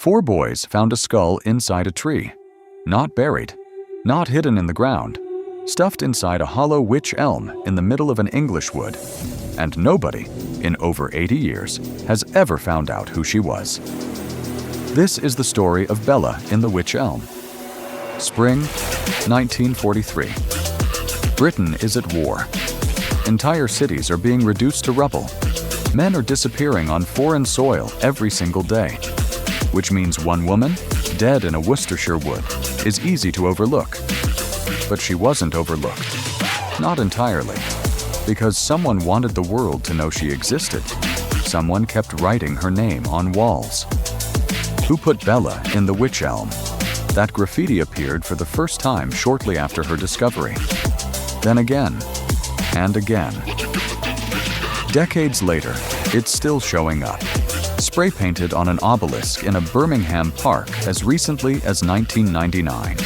4 boys found a skull inside a tree, not buried, not hidden in the ground, stuffed inside a hollow wych elm in the middle of an English wood, and nobody, in over 80 years, has ever found out who she was. This is the story of Bella in the wych elm. Spring, 1943. Britain is at war. Entire cities are being reduced to rubble. Men are disappearing on foreign soil every single day, which means one woman, dead in a Worcestershire wood, is easy to overlook. But she wasn't overlooked. Not entirely. Because someone wanted the world to know she existed. Someone kept writing her name on walls. Who put Bella in the wych elm? That graffiti appeared for the first time shortly after her discovery. Then again, and again. Decades later, it's still showing up. Spray painted on an obelisk in a Birmingham park as recently as 1999.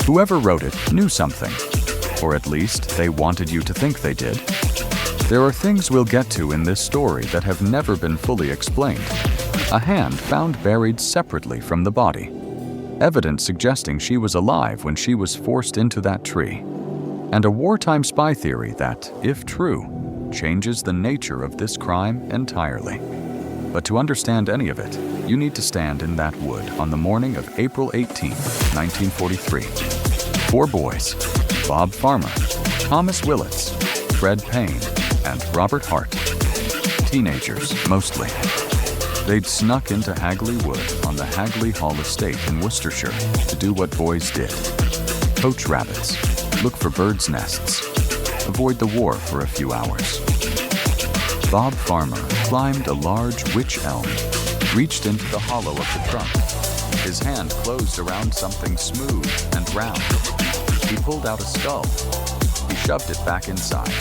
Whoever wrote it knew something, or at least they wanted you to think they did. There are things we'll get to in this story that have never been fully explained. A hand found buried separately from the body. Evidence suggesting she was alive when she was forced into that tree. And a wartime spy theory that, if true, changes the nature of this crime entirely. But to understand any of it, you need to stand in that wood on the morning of April 18, 1943. 4 boys, Bob Farmer, Thomas Willits, Fred Payne, and Robert Hart. Teenagers, mostly. They'd snuck into Hagley Wood on the Hagley Hall estate in Worcestershire to do what boys did. Poach rabbits, look for birds' nests, avoid the war for a few hours. Bob Farmer climbed a large wych elm, reached into the hollow of the trunk. His hand closed around something smooth and round. He pulled out a skull. He shoved it back inside.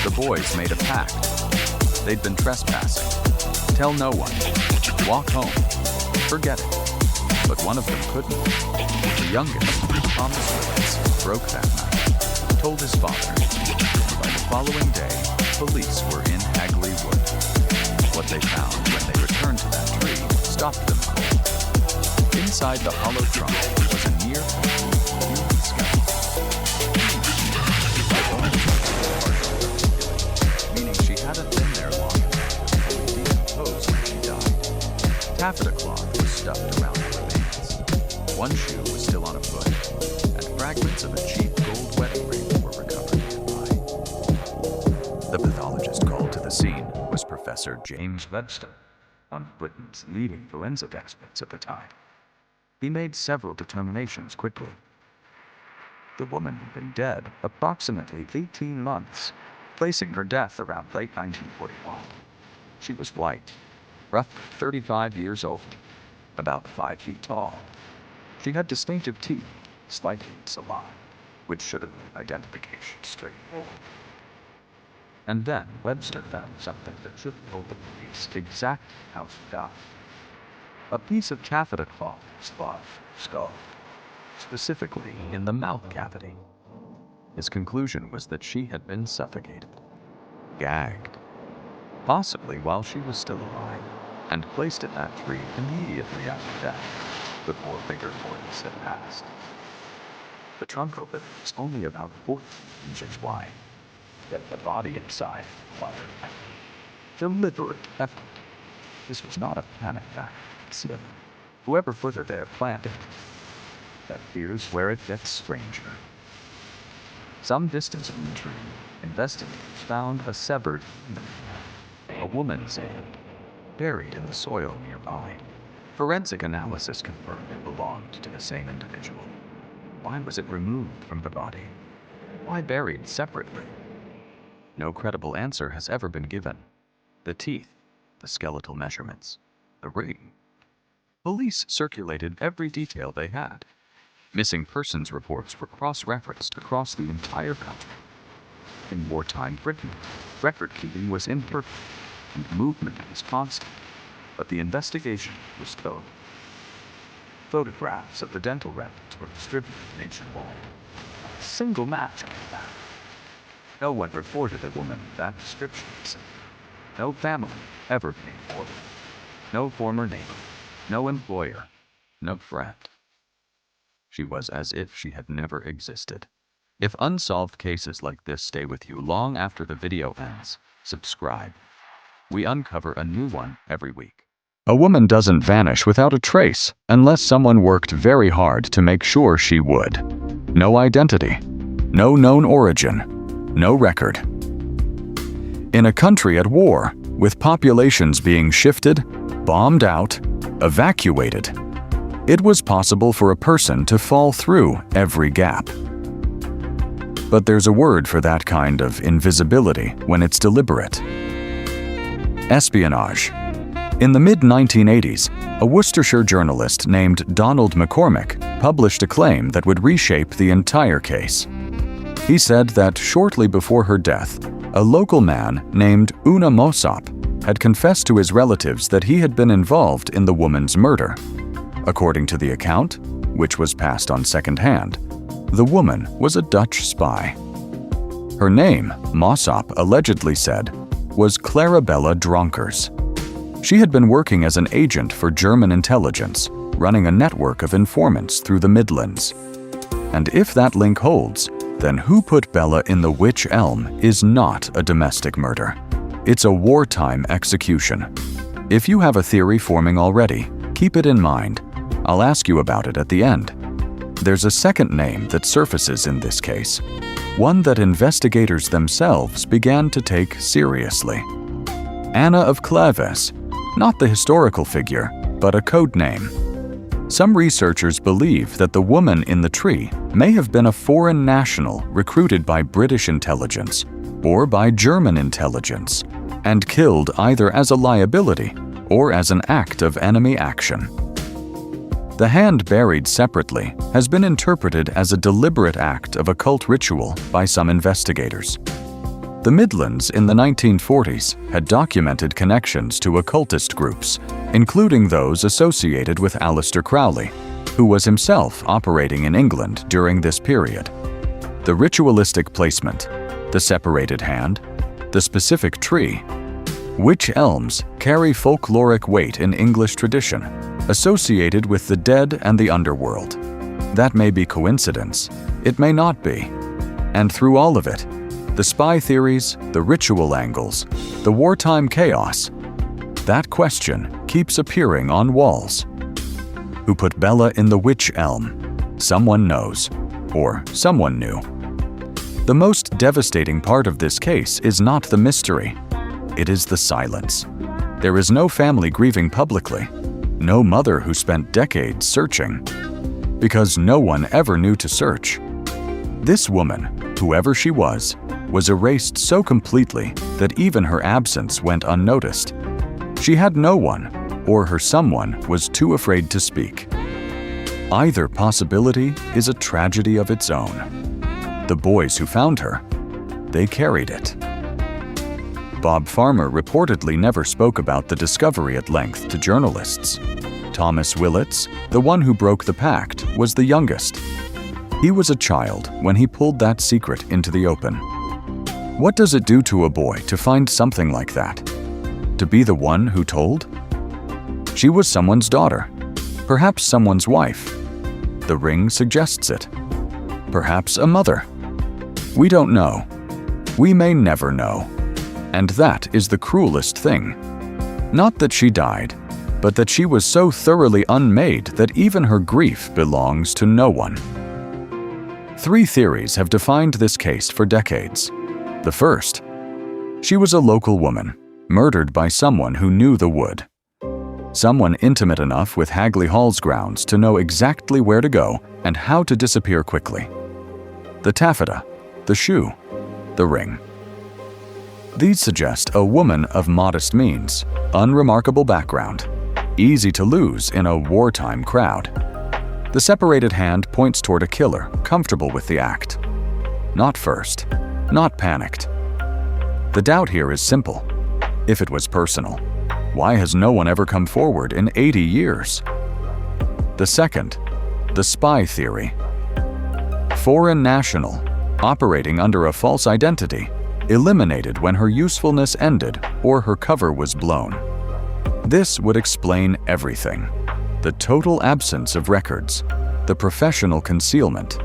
The boys made a pact. They'd been trespassing. Tell no one. Walk home. Forget it. But one of them couldn't. The youngest, Thomas Willits, broke that night. Told his father. By the following day, police were in Hagley Wood. What they found when they returned to that tree stopped them cold. Inside the hollow trunk was a near human skeleton. Meaning she hadn't been there long enough to fully decompose when she died. Taffeta cloth was stuffed around the remains. One shoe was still on a foot, and fragments of a cheap gold wedding ring were recovered nearby. The pathologist called to the scene was Professor James Webster, one of Britain's leading forensic experts at the time. He made several determinations quickly. The woman had been dead approximately 18 months, placing her death around late 1941. She was white, roughly 35 years old, about 5 feet tall. She had distinctive teeth, slightly salon, which should have been identification straightforward. And then Webster found something that should have told the police exactly how she died. A piece of taffeta cloth spot skull, specifically in the mouth cavity. His conclusion was that she had been suffocated, gagged, possibly while she was still alive, and placed in that tree immediately after death, before bigger forties had passed. The trunk of it was only about 14 inches wide, yet the body inside required deliberate effort. This was not a panic attack. Whoever put her there planned it. That here's where it gets stranger. Some distance from the tree, investigators found a severed hand, a woman's hand, buried in the soil nearby. Forensic analysis confirmed it belonged to the same individual. Why was it removed from the body? Why buried separately? No credible answer has ever been given. The teeth, the skeletal measurements, the ring. Police circulated every detail they had. Missing persons reports were cross-referenced across the entire country. In wartime Britain, record-keeping was imperfect and movement was constant, but the investigation was thorough. Photographs of the dental records were distributed nationwide. A single match came back. No one reported a woman of that description. No family ever came forward. No former neighbor. No employer, no friend. She was as if she had never existed. If unsolved cases like this stay with you long after the video ends, subscribe. We uncover a new one every week. A woman doesn't vanish without a trace unless someone worked very hard to make sure she would. No identity, no known origin, no record. In a country at war, with populations being shifted, bombed out, evacuated, it was possible for a person to fall through every gap. But there's a word for that kind of invisibility when it's deliberate. Espionage. In the mid-1980s, a Worcestershire journalist named Donald McCormick published a claim that would reshape the entire case. He said that shortly before her death, a local man named Una Mossop had confessed to his relatives that he had been involved in the woman's murder. According to the account, which was passed on secondhand, the woman was a Dutch spy. Her name, Mossop allegedly said, was Clarabella Dronkers. She had been working as an agent for German intelligence, running a network of informants through the Midlands. And if that link holds, then who put Bella in the Wych Elm is not a domestic murder. It's a wartime execution. If you have a theory forming already, keep it in mind. I'll ask you about it at the end. There's a second name that surfaces in this case, one that investigators themselves began to take seriously. Anna of Claves, not the historical figure, but a code name. Some researchers believe that the woman in the tree may have been a foreign national recruited by British intelligence or by German intelligence and killed either as a liability or as an act of enemy action. The hand buried separately has been interpreted as a deliberate act of occult ritual by some investigators. The Midlands in the 1940s had documented connections to occultist groups, including those associated with Aleister Crowley, who was himself operating in England during this period. The ritualistic placement, the separated hand, the specific tree. Wych elms carry folkloric weight in English tradition, associated with the dead and the underworld. That may be coincidence, it may not be. And through all of it, the spy theories, the ritual angles, the wartime chaos, that question keeps appearing on walls. Who put Bella in the Wych Elm? Someone knows, or someone knew. The most devastating part of this case is not the mystery. It is the silence. There is no family grieving publicly, no mother who spent decades searching, because no one ever knew to search. This woman, whoever she was erased so completely that even her absence went unnoticed. She had no one, or her someone was too afraid to speak. Either possibility is a tragedy of its own. The boys who found her, they carried it. Bob Farmer reportedly never spoke about the discovery at length to journalists. Thomas Willits, the one who broke the pact, was the youngest. He was a child when he pulled that secret into the open. What does it do to a boy to find something like that? To be the one who told? She was someone's daughter, perhaps someone's wife. The ring suggests it. Perhaps a mother. We don't know. We may never know. And that is the cruelest thing. Not that she died, but that she was so thoroughly unmade that even her grief belongs to no one. 3 theories have defined this case for decades. The first, she was a local woman, murdered by someone who knew the wood. Someone intimate enough with Hagley Hall's grounds to know exactly where to go and how to disappear quickly. The taffeta, the shoe, the ring. These suggest a woman of modest means, unremarkable background, easy to lose in a wartime crowd. The separated hand points toward a killer comfortable with the act. Not first, not panicked. The doubt here is simple. If it was personal, why has no one ever come forward in 80 years? The second, the spy theory. Foreign national, operating under a false identity, eliminated when her usefulness ended or her cover was blown. This would explain everything. the total absence of records, the professional concealment,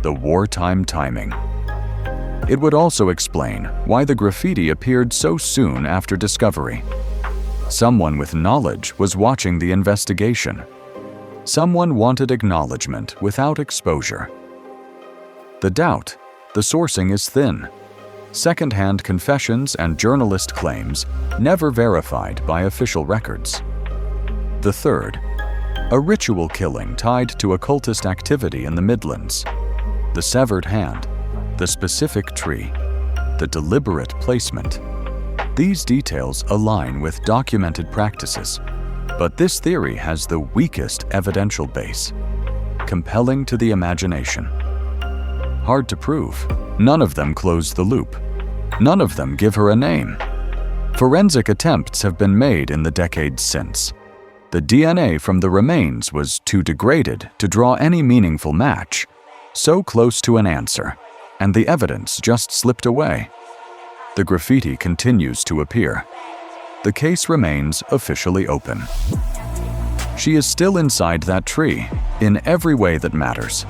the wartime timing. It would also explain why the graffiti appeared so soon after discovery. Someone with knowledge was watching the investigation. Someone wanted acknowledgement without exposure. The doubt: the sourcing is thin. Second-hand confessions and journalist claims never verified by official records. The third: a ritual killing tied to occultist activity in the Midlands. The severed hand, the specific tree, the deliberate placement. These details align with documented practices, but this theory has the weakest evidential base, compelling to the imagination. Hard to prove. None of them close the loop. None of them give her a name. Forensic attempts have been made in the decades since. The DNA from the remains was too degraded to draw any meaningful match, so close to an answer, and the evidence just slipped away. The graffiti continues to appear. The case remains officially open. She is still inside that tree, in every way that matters.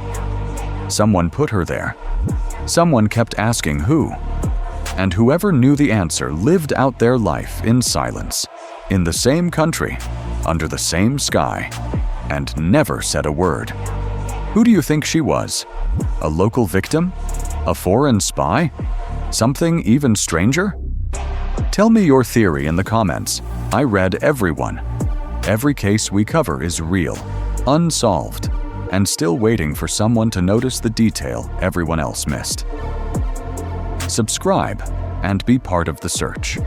Someone put her there. Someone kept asking who. And whoever knew the answer lived out their life in silence, in the same country, under the same sky, and never said a word. Who do you think she was? A local victim? A foreign spy? Something even stranger? Tell me your theory in the comments. I read everyone. Every case we cover is real, unsolved, and still waiting for someone to notice the detail everyone else missed. Subscribe and be part of the search.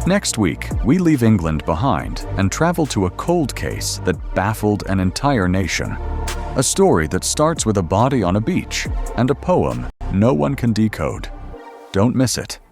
Next week, we leave England behind and travel to a cold case that baffled an entire nation. A story that starts with a body on a beach and a poem no one can decode. Don't miss it.